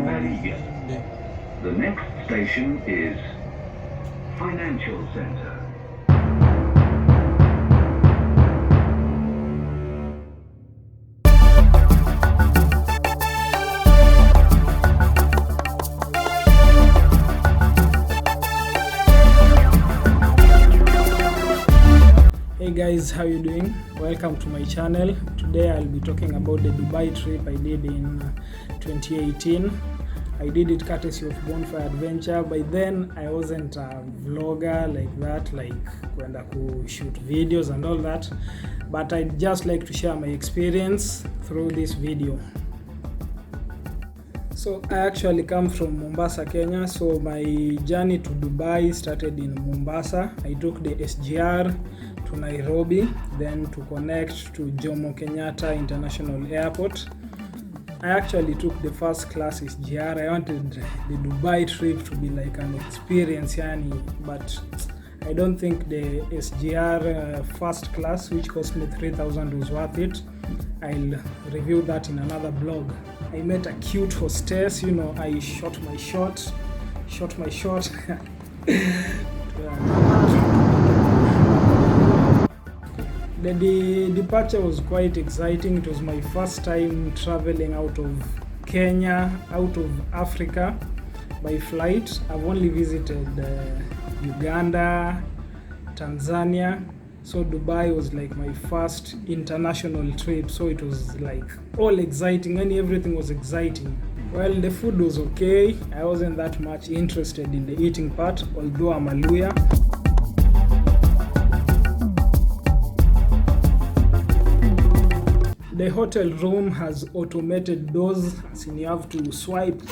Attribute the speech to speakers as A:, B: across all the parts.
A: Valley. The next station is Financial Center.
B: Hey guys, how you doing? Welcome to my channel. Today I'll be talking about the Dubai trip I did in 2018. I did it courtesy of Bonfire Adventure. By then I wasn't a vlogger like that, like kwenda shoot videos and all that, but I'd just like to share my experience through this video. So I actually come from Mombasa, Kenya. So my journey to Dubai started in Mombasa. I took the SGR to Nairobi, then to connect to Jomo Kenyatta International Airport. I actually took the first class SGR. I wanted the Dubai trip to be like an experience, but I don't think the SGR first class, which cost me 3,000, was worth it. I'll review that in another blog. I met a cute hostess, I shot my shot. The departure was quite exciting. It was my first time traveling out of Kenya, out of Africa by flight. I've only visited Uganda, Tanzania. So Dubai was like my first international trip, so it was like all exciting and everything was exciting. Well, the food was okay. I wasn't that much interested in the eating part, although I'm a Luya. The hotel room has automated doors, so you have to swipe,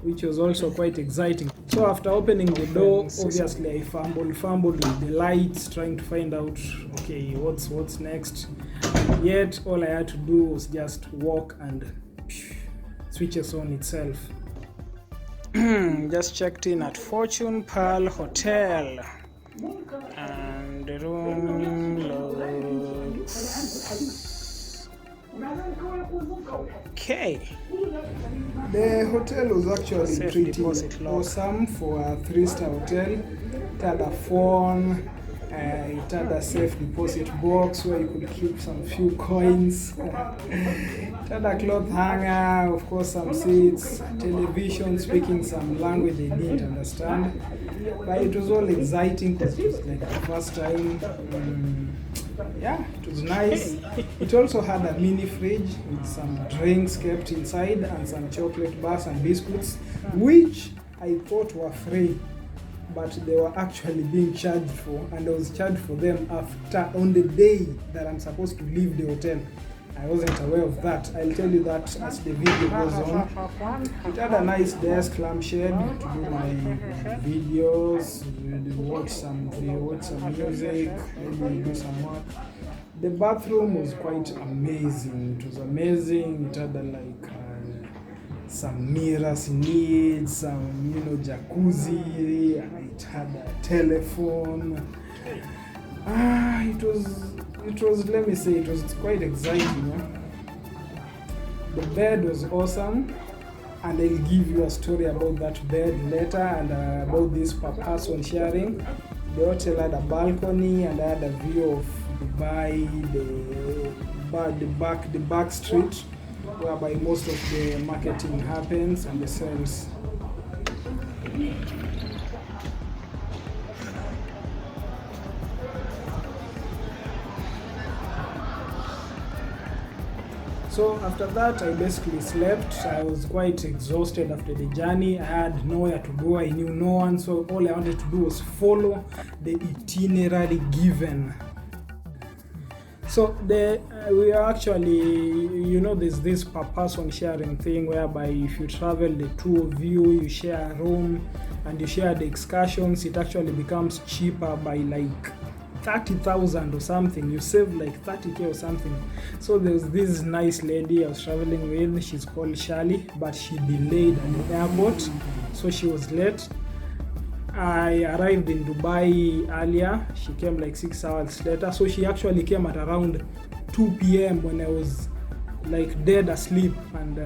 B: which was also quite exciting. So after opening the door, obviously I fumbled with the lights, trying to find out, okay, what's next. Yet all I had to do was just walk and switches on itself. Just checked in at Fortune Pearl Hotel, and the room looks okay. The hotel was actually pretty awesome for a 3-star hotel. It had a phone, it had a safe deposit box where you could keep some few coins. It had a cloth hanger, of course some seats, television speaking some language I didn't understand. But it was all exciting because it was like the first time. It was nice. It also had a mini fridge with some drinks kept inside and some chocolate bars and biscuits, which I thought were free, but they were actually being charged for, and I was charged for them on the day that I'm supposed to leave the hotel. I wasn't aware of that. I'll tell you that as the video goes on. It had a nice desk, lampshade to do my videos, watch some music, maybe do some work. The bathroom was quite amazing. It was amazing. It had some mirrors in it, some jacuzzi. It had a telephone. It was, let me say, it was quite exciting. The bed was awesome, and I'll give you a story about that bed later, and about this per person sharing. The hotel had a balcony, and I had a view of Dubai, the back street, whereby most of the marketing happens and the sales. So after that, I basically slept. I was quite exhausted after the journey. I had nowhere to go. I knew no one, so all I wanted to do was follow the itinerary given. So we are actually, there's this per person sharing thing whereby if you travel, the two of you share a room and you share the excursions. It actually becomes cheaper by like 30,000 or something. You save like 30k or something. So there's this nice lady I was traveling with. She's called Shali, but she delayed at the airport, so she was late. I arrived in Dubai earlier. She came like 6 hours later, so she actually came at around 2 p.m. when I was like dead asleep, and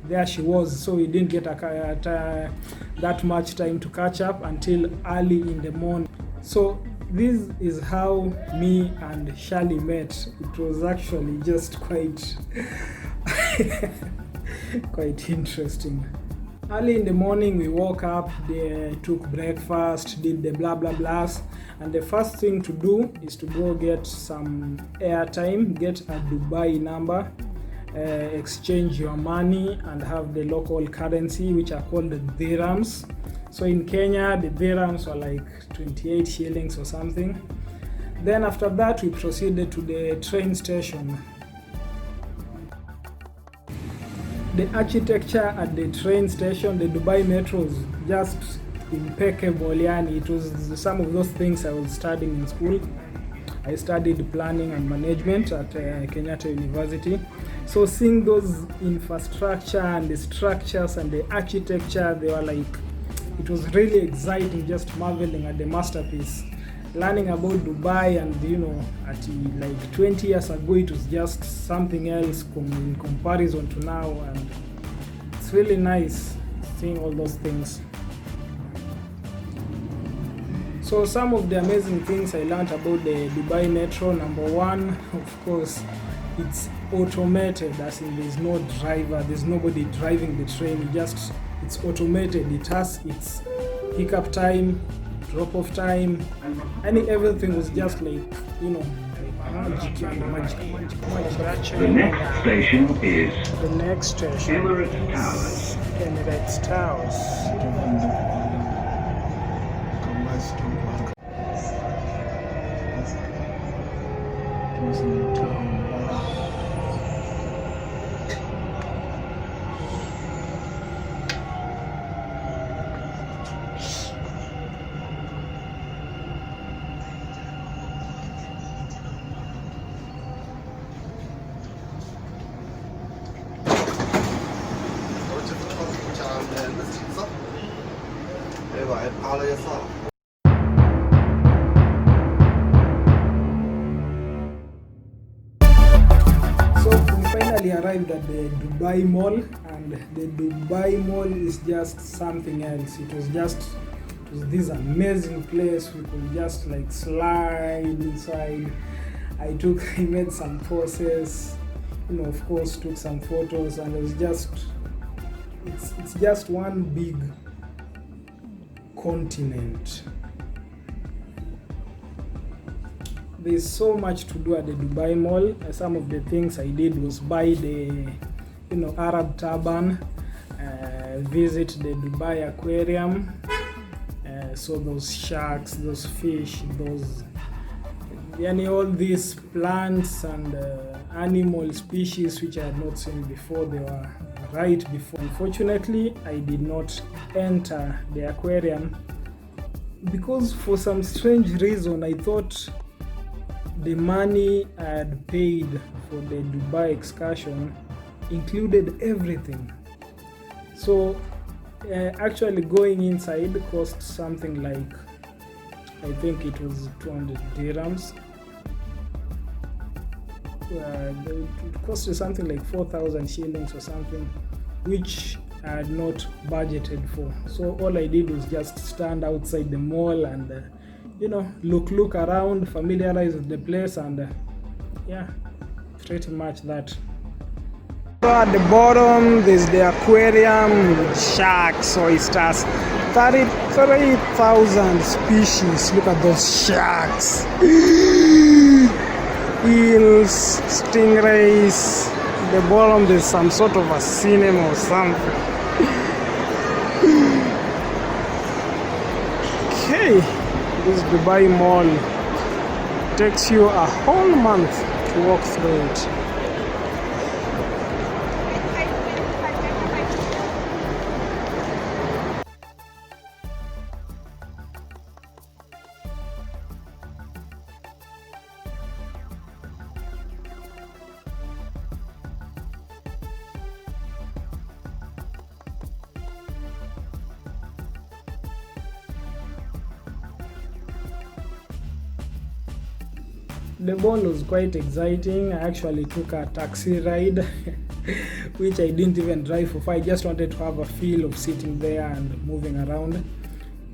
B: there she was. So we didn't get that much time to catch up until early in the morning. So this is how me and Shirley met. It was actually just quite quite interesting. Early in the morning we woke up, took breakfast, did the blah blah blahs, and the first thing to do is to go get some airtime, get a Dubai number, exchange your money and have the local currency, which are called the dirhams. So in Kenya the dirhams were like 28 shillings or something. Then after that we proceeded to the train station. The architecture at the train station, the Dubai Metro, was just impeccable. Yani, it was some of those things I was studying in school. I studied planning and management at Kenyatta University. So seeing those infrastructure and the structures and the architecture, they were like, it was really exciting, just marveling at the masterpiece. Learning about Dubai, and at like 20 years ago it was just something else in comparison to now, and it's really nice seeing all those things. So some of the amazing things I learned about the Dubai Metro: number one, of course, it's automated, as in there's no driver, there's nobody driving the train, it's automated. It has its pickup time, drop-off time, and everything was just like, magic.
A: The next station is
B: Emirates Towers. So we finally arrived at the Dubai Mall, and the Dubai Mall is just something else. It was this amazing place. We could just like slide inside. I made some poses, of course took some photos, and it's just one big continent. There's so much to do at the Dubai Mall. Some of the things I did was buy the Arab turban, visit the Dubai Aquarium, so those sharks, those fish, all these plants and animal species which I had not seen before. They were right before. Unfortunately, I did not enter the aquarium because for some strange reason I thought the money I had paid for the Dubai excursion included everything. So actually going inside cost something like, I think it was 200 dirhams. It cost something like 4,000 shillings or something, which I had not budgeted for. So all I did was just stand outside the mall and look around, familiarize with the place, and pretty much that. So at the bottom there's the aquarium with sharks, oysters, 33,000 species. Look at those sharks. Eels, stingrays. At the bottom there's some sort of a cinema or something. Okay, this Dubai Mall takes you a whole month to walk through it. The ball was quite exciting. I actually took a taxi ride which I didn't even drive for. I just wanted to have a feel of sitting there and moving around.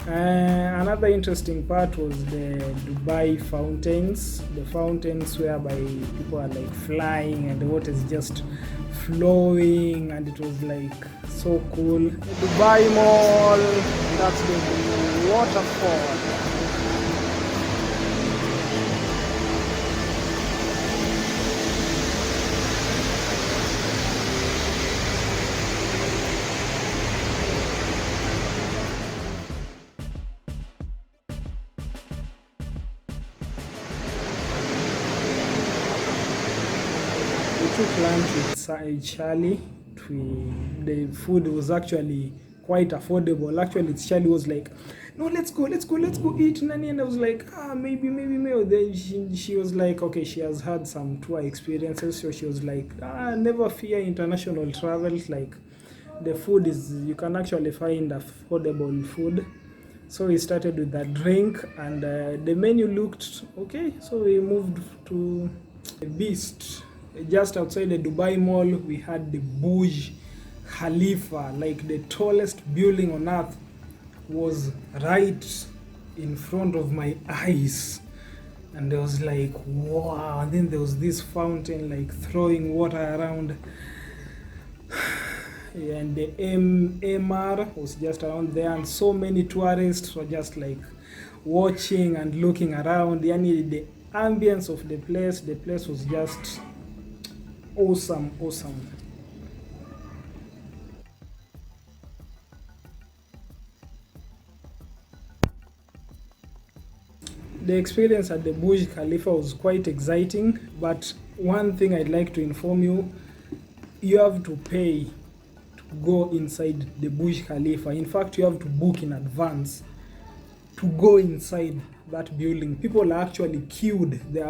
B: Another interesting part was the Dubai fountains. The fountains whereby people are like flying and the water is just flowing, and it was like so cool. The Dubai Mall, that's the waterfall. Took lunch with Charlie. The food was actually quite affordable. Actually, Charlie was like, "No, let's go eat, Nani." And I was like, maybe. Then she was like, okay, she has had some tour experiences, so she was like, never fear international travels. Like, the food is, you can actually find affordable food. So we started with that drink, and the menu looked okay. So we moved to the Beast. Just outside the Dubai Mall, we had the Burj Khalifa, like the tallest building on earth, was right in front of my eyes. And I was like, wow. And then there was this fountain like throwing water around. And the MR was just around there, and so many tourists were just like watching and looking around. The ambience of the place was just awesome. The experience at the Burj Khalifa was quite exciting, but one thing I'd like to inform you, you have to pay to go inside the Burj Khalifa. In fact, you have to book in advance to go inside that building. People are actually queued. There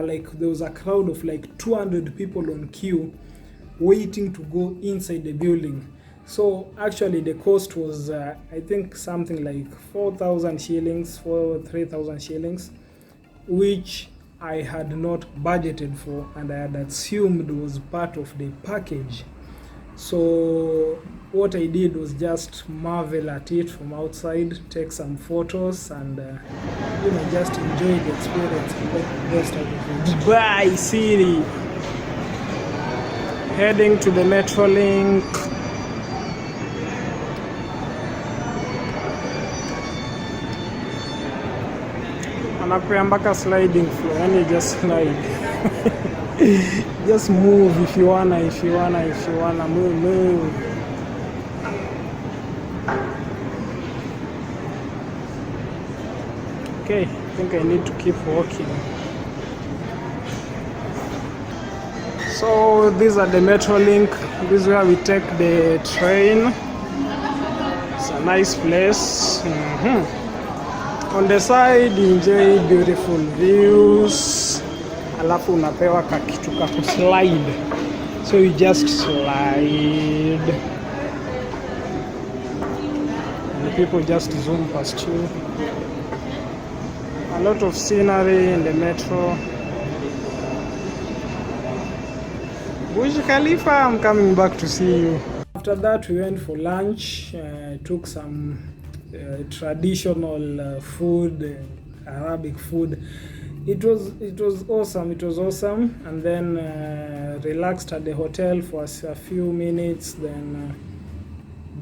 B: was a crowd of like 200 people on queue waiting to go inside the building. So actually the cost was I think something like 4,000 shillings for 3,000 shillings, which I had not budgeted for, and I had assumed was part of the package. So what I did was just marvel at it from outside, take some photos, and just enjoy the experience and make the best out of it. Dubai City, heading to the Metrolink. Anakuya mpaka sliding floor, yani just slide. Just move if you wanna move. Okay, I think I need to keep walking. So these are the Metrolink. This is where we take the train. It's a nice place. On the side, enjoy beautiful views. Alafu unapewa kakitu kaku slide. So you just slide. And the people just zoom past you. A lot of scenery in the metro. Burj Khalifa, I'm coming back to see you. After that, we went for lunch. Took some traditional food, Arabic food. It was awesome. And then relaxed at the hotel for a few minutes. Then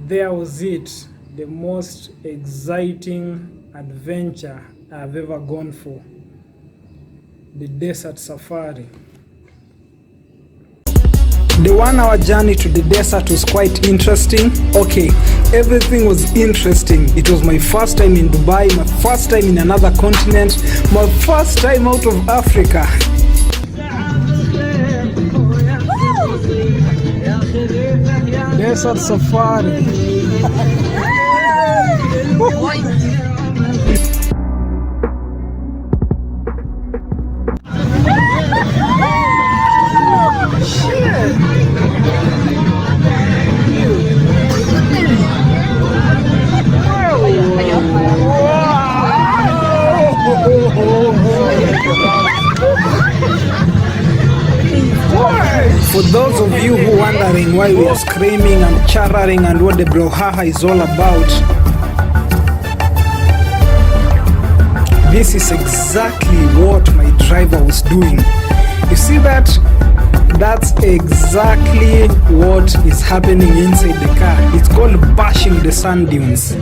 B: there was it, the most exciting adventure I've ever gone for, the desert safari. The 1 hour journey to the desert was quite interesting. Okay, everything was interesting. It was my first time in Dubai, my first time in another continent, my first time out of Africa. Desert safari. we are screaming and chattering and what the brouhaha is all about. This is exactly what my driver was doing. You see that? That's exactly what is happening inside the car. It's called bashing the sand dunes.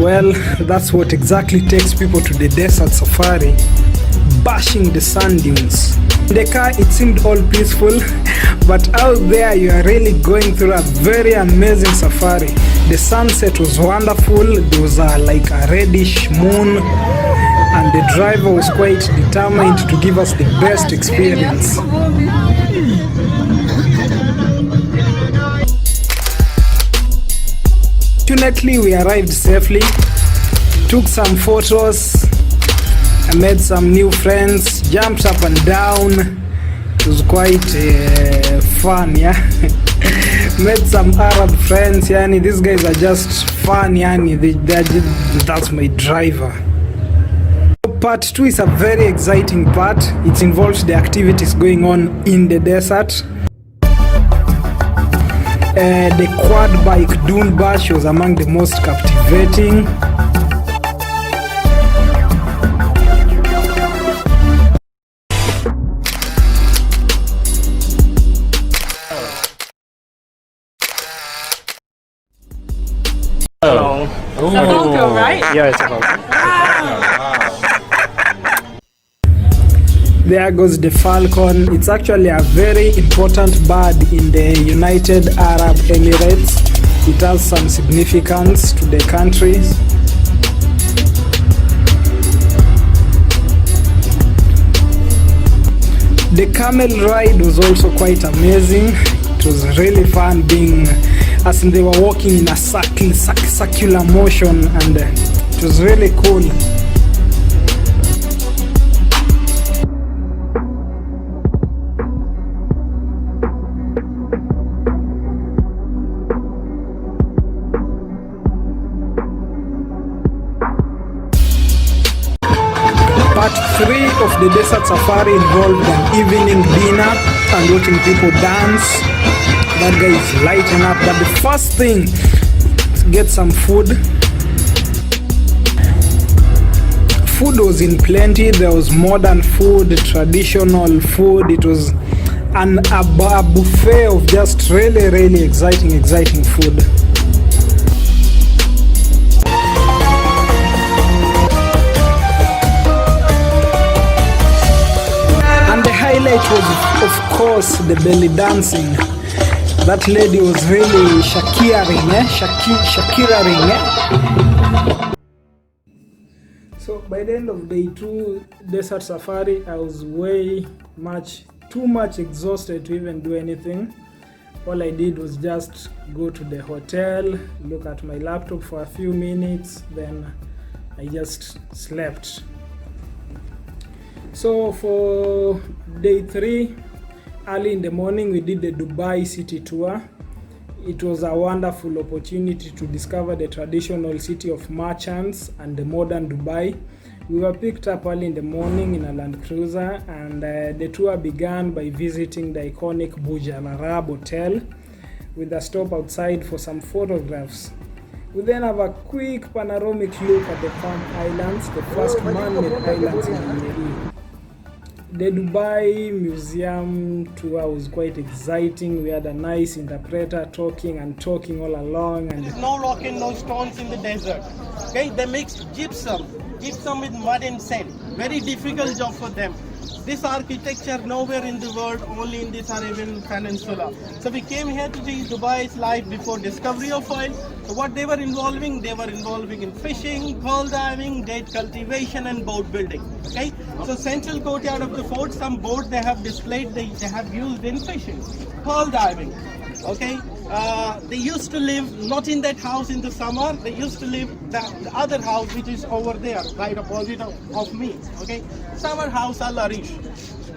B: Well, that's what exactly takes people to the desert safari. Bashing the sand dunes. In the car it seemed all peaceful, but out there you are really going through a very amazing safari. The sunset was wonderful. There was like a reddish moon, and the driver was quite determined to give us the best experience. Fortunately, we arrived safely, took some photos, I made some new friends, jumped up and down. It was quite fun, yeah. Made some Arab friends, yani these guys are just fun, yani that's my driver. Part 2 is a very exciting part. It involves the activities going on in the desert. The quad bike dune bash was among the most captivating.
C: Hello.
D: It's a FALCON, right?
C: Yeah, it's a FALCON.
B: There goes the falcon. It's actually a very important bird in the United Arab Emirates. It has some significance to the country. The camel ride was also quite amazing. It was really fun being, as in they were walking in a circular motion, and it was really cool. Part 3 of the desert safari involved an evening dinner and watching people dance. That guy is lighting up. But the first thing, to get some food. Food was in plenty. There was modern food, traditional food. It was a buffet of just really exciting food. Highlight was, of course, the belly dancing. That lady was really Shakira-ring, So by the end of day 2 desert safari, I was too much exhausted to even do anything. All I did was just go to the hotel, look at my laptop for a few minutes, then I just slept. So for day 3, early in the morning, we did the Dubai city tour. It was a wonderful opportunity to discover the traditional city of merchants and the modern Dubai. We were picked up early in the morning in a Land Cruiser, and the tour began by visiting the iconic Burj Al Arab hotel with a stop outside for some photographs. We then have a quick panoramic look at the Palm Islands, the first man-made islands in the UAE. The Dubai Museum tour was quite exciting. We had a nice interpreter talking all along. And
E: there's no rock and no stones in the desert. Okay, they mix gypsum with mud and sand. Very difficult job for them. This architecture nowhere in the world, only in this Arabian Peninsula. So we came here to see Dubai's life before discovery of oil. So what they were involving in fishing, pearl diving, date cultivation, and boat building. Okay, so central courtyard of the fort, some boats they have displayed, they have used in fishing, pearl diving. Okay, they used to live not in that house in the summer. They used to live the other house which is over there, right opposite of me. Okay, summer house Al Arish.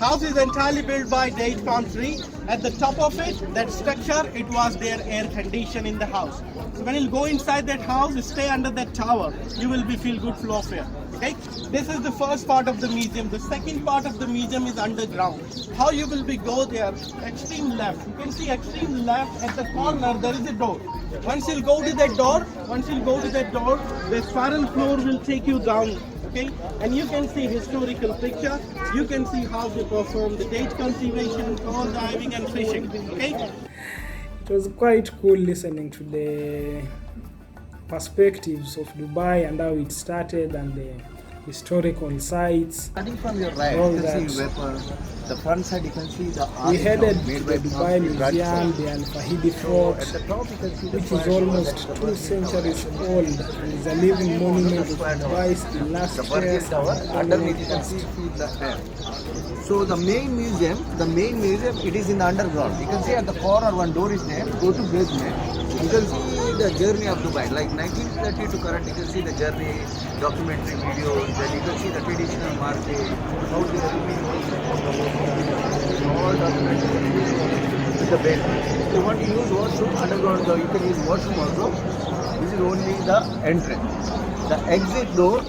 E: House is entirely built by date palm tree. At the top of it, that structure, it was their air condition in the house. So when you go inside that house, stay under that tower, you will be feel good flow of air. Okay, this is the first part of the museum. The second part of the museum is underground. How you will be go there? Extreme left. You can see extreme left at the corner. There is a door. Once you go to that door, the spiral floor will take you down. Okay, and you can see historical picture. You can see how they perform the date cultivation, corn diving, and fishing. Okay.
B: It was quite cool listening to the perspectives of Dubai and how it started and the historical sites.
C: Starting from your right,
B: all
C: you can
B: that.
C: see Weapon. The front side you can see the
B: We
C: arch
B: headed
C: made
B: to
C: by
B: the Dubai Museum, the Al Fahidi
C: So at
B: Fort,
C: the top you can see the
B: which is
C: square
B: almost
C: tower,
B: 2 centuries old. It is a living monument of Dubai's
C: the Burj Tower. Underneath you can see the air. So the main museum, it is in the underground. You can see at the corner one door is there. Go to basement. You can see the journey of Dubai, like 1930 to current. You can see the journey, documentary videos. Then you can see the traditional market, how they are living, all documentary in the basement. If you want to use washroom underground, you can use washroom also. This is only the entrance. The exit door.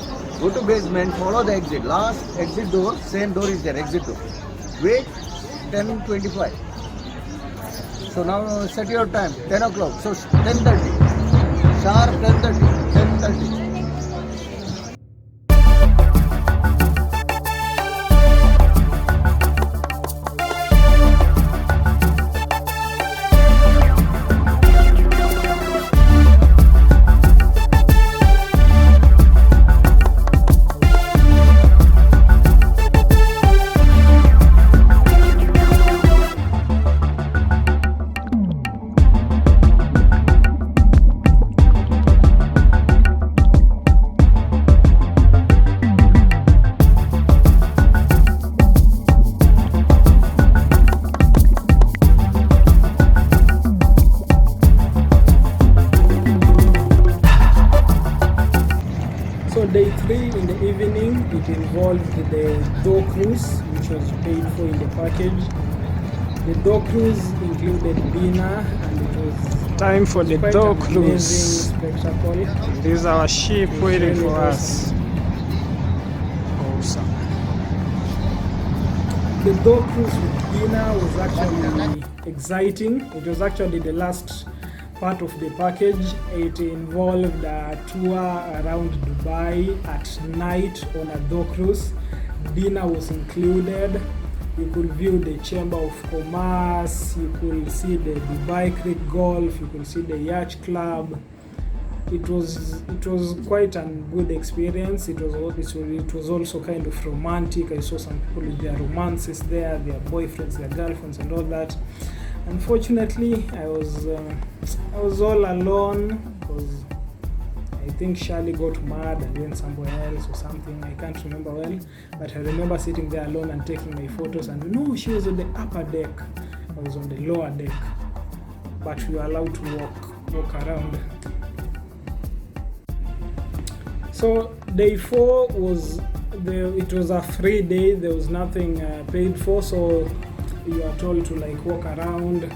C: Go to basement, follow the exit. Last exit door, same door is there, exit door. Wait 10:25. So now set your time, 10 o'clock. So 10:30. Sharp 10:30. 10:30.
B: So day 3 in the evening, it involved the door cruise, which was paid for in the package. The door cruise included dinner, and it was
D: Time for the
B: quite
D: door
B: an
D: cruise.
B: amazing spectacle.
D: This is our ship waiting
B: really
D: for
B: awesome.
D: us. Awesome.
B: The door cruise with dinner was actually exciting. It was actually the last part of the package. It involved a tour around Dubai at night on a door cruise. Dinner was included. You could view the Chamber of Commerce, you could see the Dubai Creek Golf, you could see the Yacht Club. It was quite a good experience. It was also kind of romantic. I saw some people with their romances there, their boyfriends, their girlfriends, and all that. Unfortunately, I was all alone because I think Charlie got mad and went somewhere else or something. I can't remember well, but I remember sitting there alone and taking my photos. And no, she was on the upper deck. I was on the lower deck, but we were allowed to walk around. So day 4 it was a free day. There was nothing paid for, so you are told to like walk around,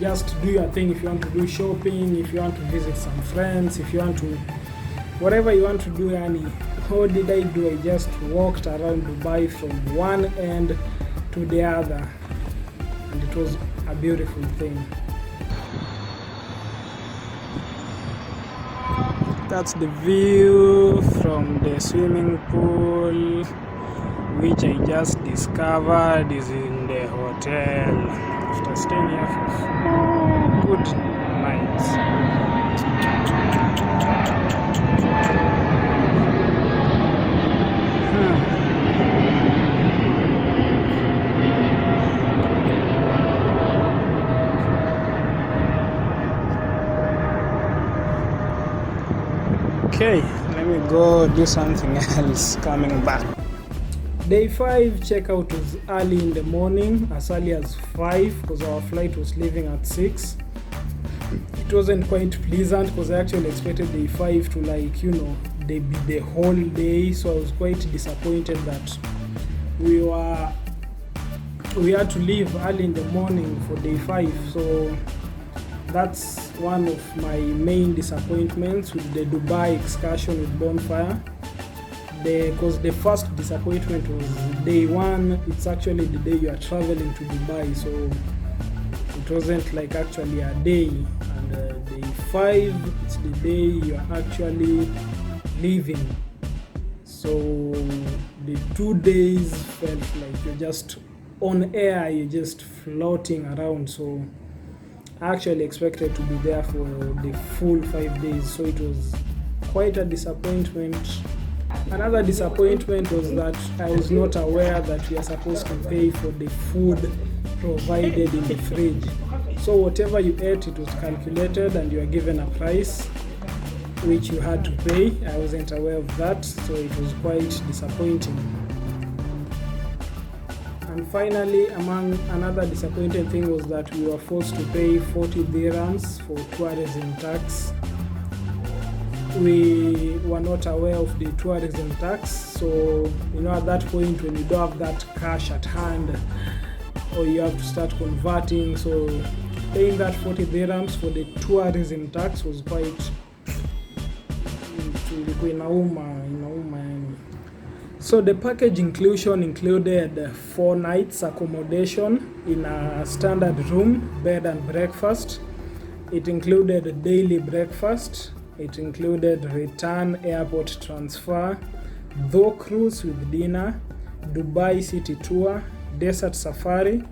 B: just do your thing. If you want to do shopping, if you want to visit some friends, if you want to whatever you want to do. Yani, how did I do? I just walked around Dubai from one end to the other, and it was a beautiful thing.
D: That's the view from the swimming pool, which I just discovered is in the hotel after staying here for good nights. Okay, let me go do something else coming back.
B: Day 5 checkout was early in the morning, as early as 5, because our flight was leaving at 6. It wasn't quite pleasant because I actually expected day 5 to be the whole day, so I was quite disappointed that we were
D: we had to leave early in the morning for day 5, so that's one of my main disappointments with the Dubai excursion with Bonfire. Because the first disappointment was day 1. It's actually the day you are traveling to Dubai, so it wasn't like actually a day. And day 5, it's the day you are actually leaving. So the 2 days felt like you're just on air, you're just floating around. So I actually expected to be there for the full 5 days, so it was quite a disappointment. Another disappointment was that I was not aware that we are supposed to pay for the food provided in the fridge. So whatever you ate, it was calculated and you are given a price which you had to pay. I wasn't aware of that, so it was quite disappointing. And finally, among another disappointing thing was that we were forced to pay 40 dirhams for tourism tax. We were not aware of the tourism tax, so at that point when you don't have that cash at hand, or you have to start converting, so paying that 40 dirhams for the tourism tax was quite inauma. So the package inclusion included 4 nights accommodation in a standard room, bed and breakfast. It included daily breakfast. It included return airport transfer, Dho cruise with dinner, Dubai city tour, desert safari,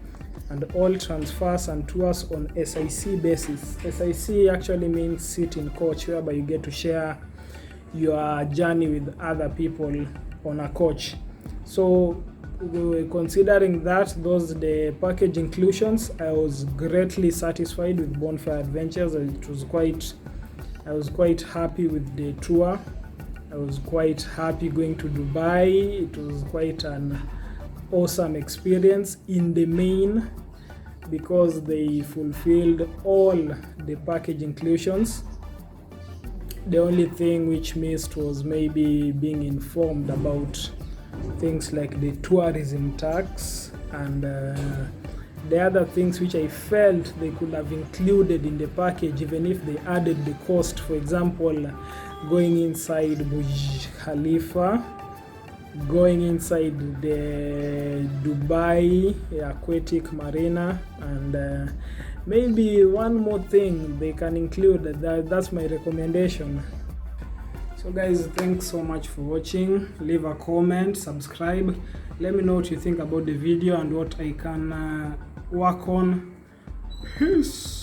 D: and all transfers and tours on SIC basis. SIC actually means sit in coach, whereby you get to share your journey with other people on a coach. So considering that the package inclusions, I was greatly satisfied with Bonfire Adventures. I was quite happy with the tour. I was quite happy going to Dubai. It was quite an awesome experience in the main, because they fulfilled all the package inclusions. The only thing which missed was maybe being informed about things like the tourism tax and the other things which I felt they could have included in the package, even if they added the cost. For example, going inside Burj Khalifa, going inside the Dubai aquatic marina, and maybe one more thing they can include. That's my recommendation. So guys, thanks so much for watching. Leave a comment, subscribe, let me know what you think about the video and what I can work on. Peace.